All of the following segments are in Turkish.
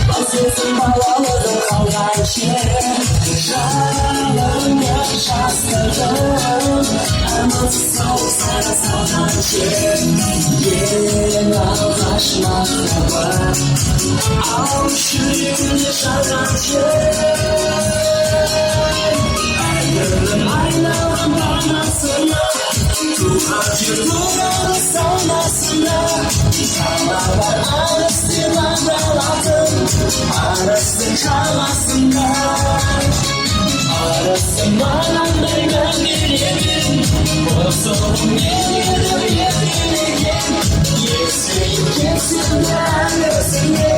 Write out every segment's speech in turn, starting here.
Basıyorsun bağladım kavga içine, şaralarım yaşastırdım. Anlatsız soğuk sana saldancı, yeni ağlaşmakla var. Al şu yükünü şarkıcı, ayrılım ayrılım bağlasına, tuğacı tuğralı savlasına. Çalmalar arasına daladım, arası çalmasınlar. Arası bana meydan yedim, bozulum yedim yedim. Yesin kesinler gözüne,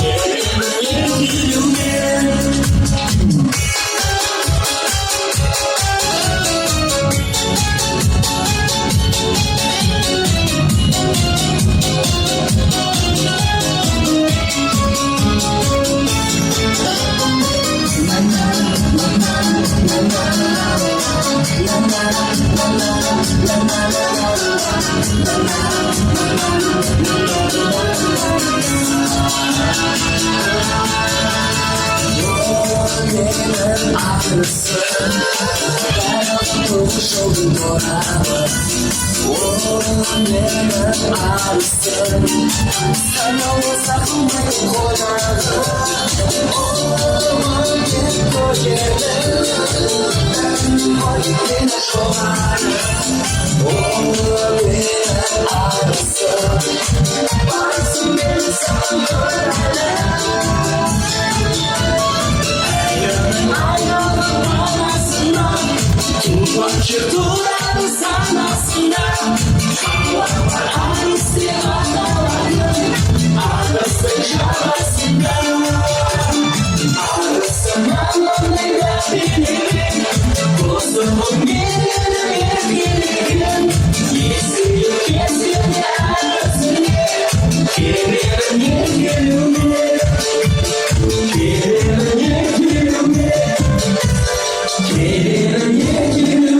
yerim gülüme. Gönlümün ağrısı, ben tutmuş oldum oramı. Gönlümün ağrısı, sen olmasan beni koyardın. Oğlum bir koyarım, ben koyarım şovarım. Gönlümün ağrısı, varsın beni sanırım. Tuğacı duran sanasına, çalmalar arasına daladım, arası çalmasına. Arasına meydan yedim, bozulum yedim. Yesin kesin arasına, yerim gülüme. Yerim gülüme. Yerim gülüme.